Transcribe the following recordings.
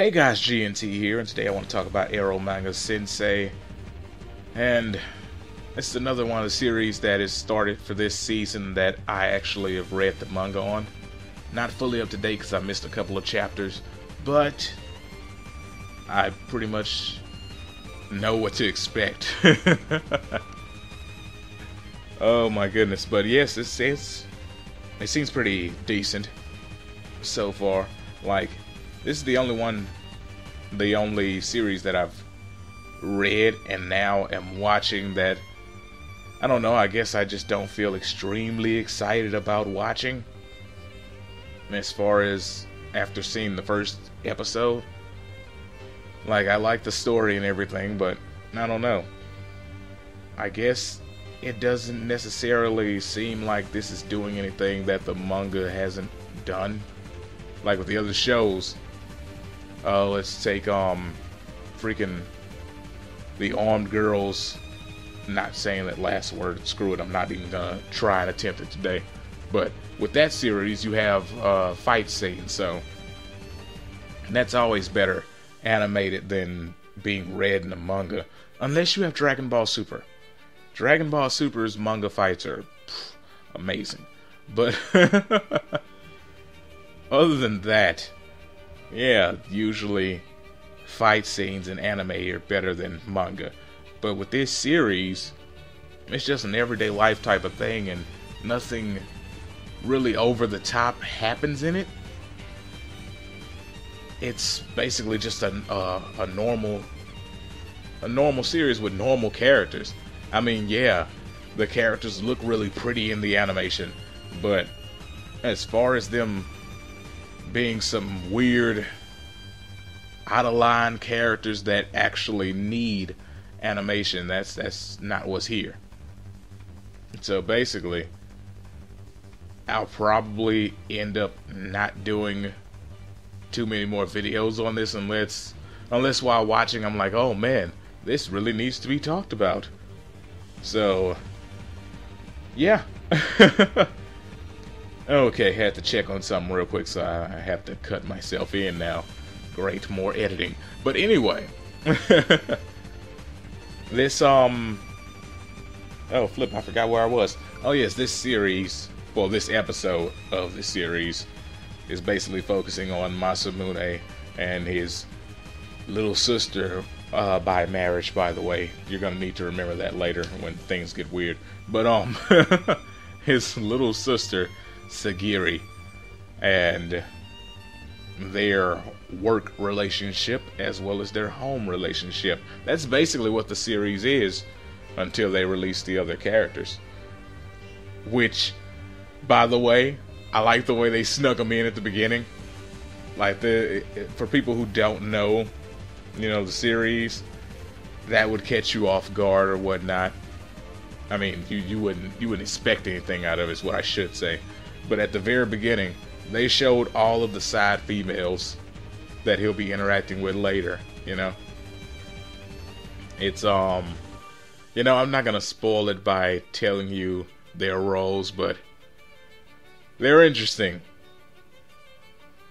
Hey guys, GNT here, and today I want to talk about Eromanga Sensei. And this is another one of the series that is started for this season that I actually have read the manga on. Not fully up to date because I missed a couple of chapters, but I pretty much know what to expect. Oh my goodness, but yes, it seems pretty decent so far. Like, this is the only series that I've read and now am watching that, I don't know, I guess I just don't feel extremely excited about watching. As far as after seeing the first episode, like, I like the story and everything, but I don't know. I guess it doesn't necessarily seem like this is doing anything that the manga hasn't done. Like with the other shows, let's take freaking the Armed Girls. Not saying that last word, screw it, I'm not even gonna try and attempt it today. But with that series, you have fight scenes, so that's always better animated than being read in the manga, unless you have Dragon Ball Super. Dragon Ball Super's manga fights are amazing, but other than that, yeah, usually fight scenes in anime are better than manga. But with this series, it's just an everyday life type of thing, and nothing really over the top happens in it. It's basically just a normal series with normal characters. I mean, yeah, the characters look really pretty in the animation, but as far as them being some weird, out-of-line characters that actually need animation, that's not what's here. So basically, I'll probably end up not doing too many more videos on this unless while watching I'm like, oh man, this really needs to be talked about. So, yeah. Okay, had to check on something real quick, so I have to cut myself in now. Great, more editing. But anyway, this, oh flip, I forgot where I was. Oh yes, this series, well, this episode of the series is basically focusing on Masamune and his little sister, by marriage, by the way. You're gonna need to remember that later when things get weird. But, his little sister, Sagiri, and their work relationship as well as their home relationship. That's basically what the series is until they release the other characters. Which, by the way, I like the way they snuck them in at the beginning. Like, for people who don't know, the series, that would catch you off guard or whatnot. I mean, you wouldn't expect anything out of it, is what I should say. But at the very beginning, they showed all of the side females that he'll be interacting with later, It's, I'm not gonna spoil it by telling you their roles, but they're interesting.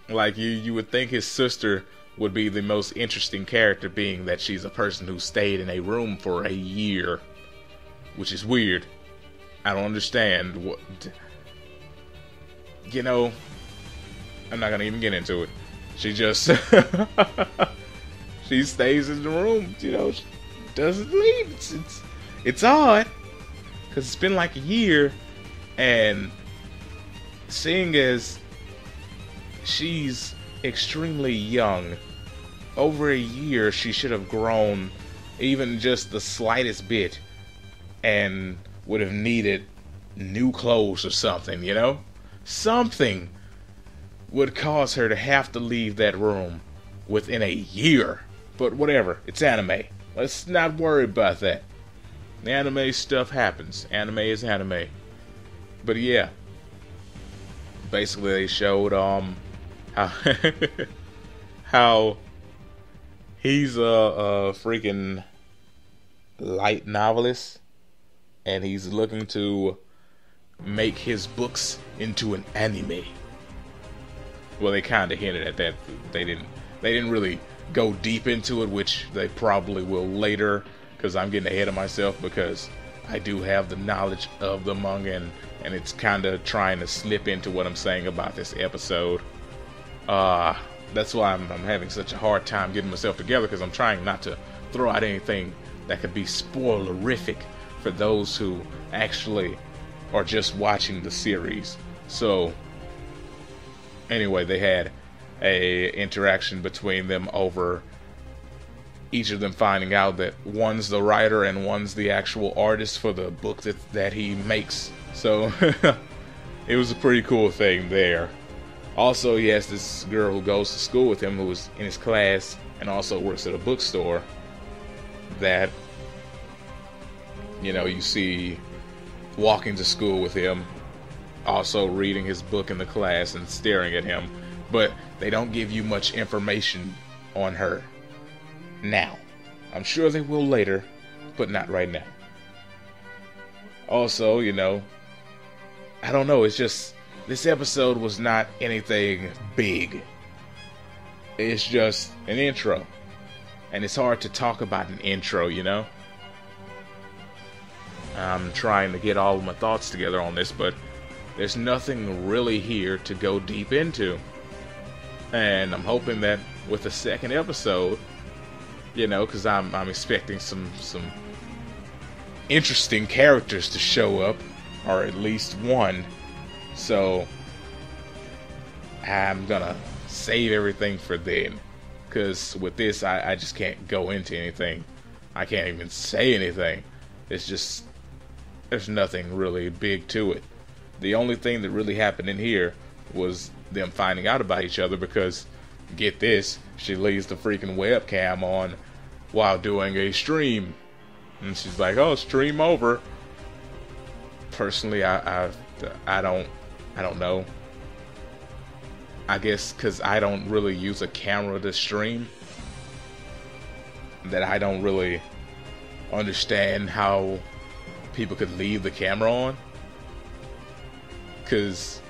Like, you would think his sister would be the most interesting character, being that she's a person who stayed in a room for a year, which is weird. I don't understand what, I'm not gonna even get into it. She just she stays in the room, she doesn't leave. It's odd, because it's been like a year, and seeing as she's extremely young, over a year she should have grown even just the slightest bit and would have needed new clothes or something, Something would cause her to have to leave that room within a year. But whatever, it's anime. Let's not worry about that. The anime stuff happens. Anime is anime. But yeah, basically they showed how how he's a freaking light novelist, and he's looking to make his books into an anime. Well, they kind of hinted at that. They didn't they didn't really go deep into it, which they probably will later, because I'm getting ahead of myself, because I do have the knowledge of the manga, and it's kind of trying to slip into what I'm saying about this episode. That's why I'm having such a hard time getting myself together, because I'm trying not to throw out anything that could be spoilerific for those who actually are just watching the series. So anyway, they had a interaction between them over each of them finding out that one's the writer and one's the actual artist for the book that he makes. So it was a pretty cool thing there. Also, he has this girl who goes to school with him, who was in his class and also works at a bookstore, that, you know, you see walking to school with him, also reading his book in the class and staring at him. But they don't give you much information on her now. I'm sure they will later, but not right now. Also, you know, I don't know, it's just, this episode was not anything big. It's just an intro. And it's hard to talk about an intro, you know? I'm trying to get all of my thoughts together on this, but there's nothing really here to go deep into. And I'm hoping that with the second episode, you know, because I'm expecting some interesting characters to show up, or at least one. So I'm gonna save everything for then, because with this I just can't go into anything. I can't even say anything. It's just, there's nothing really big to it. The only thing that really happened in here was them finding out about each other, because, get this, she leaves the freaking webcam on while doing a stream, and she's like, "Oh, stream over." Personally, I don't know. I guess because I don't really use a camera to stream, that I don't really understand how people could leave the camera on. Because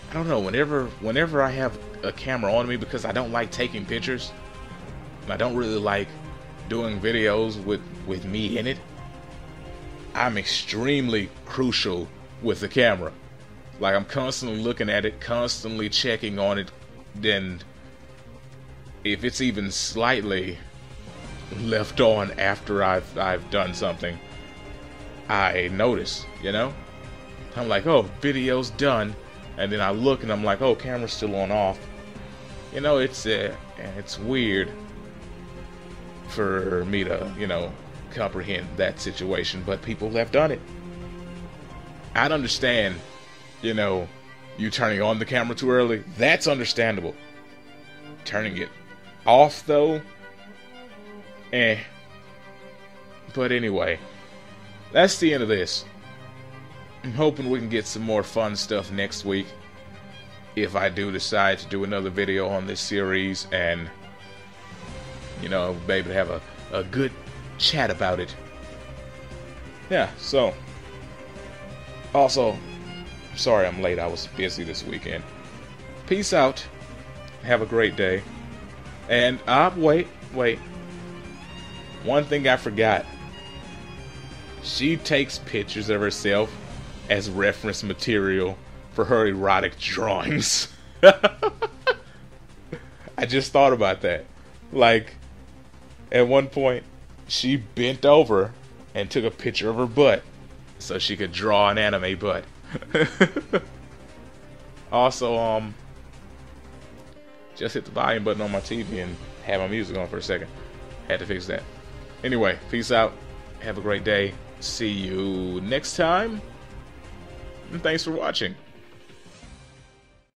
I don't know, whenever I have a camera on me, because I don't like taking pictures, and I don't really like doing videos with me in it, I'm extremely crucial with the camera. Like, I'm constantly looking at it, constantly checking on it. Then if it's even slightly left on after I've done something, I notice, you know? I'm like, oh, video's done, and then I look and I'm like, oh, camera's still on off. You know, it's weird for me to, you know, comprehend that situation, but people have done it. I'd understand, you know, you turning on the camera too early. That's understandable. Turning it off, though, But anyway, that's the end of this. I'm hoping we can get some more fun stuff next week, if I do decide to do another video on this series, and, you know, be able to have a good chat about it. Yeah, so, also, sorry I'm late, I was busy this weekend. Peace out, have a great day, and, wait, one thing I forgot. She takes pictures of herself as reference material for her erotic drawings. I just thought about that. Like, at one point, she bent over and took a picture of her butt so she could draw an anime butt. Also, just hit the volume button on my TV and had my music on for a second. Had to fix that. Anyway, peace out. Have a great day. See you next time. And thanks for watching.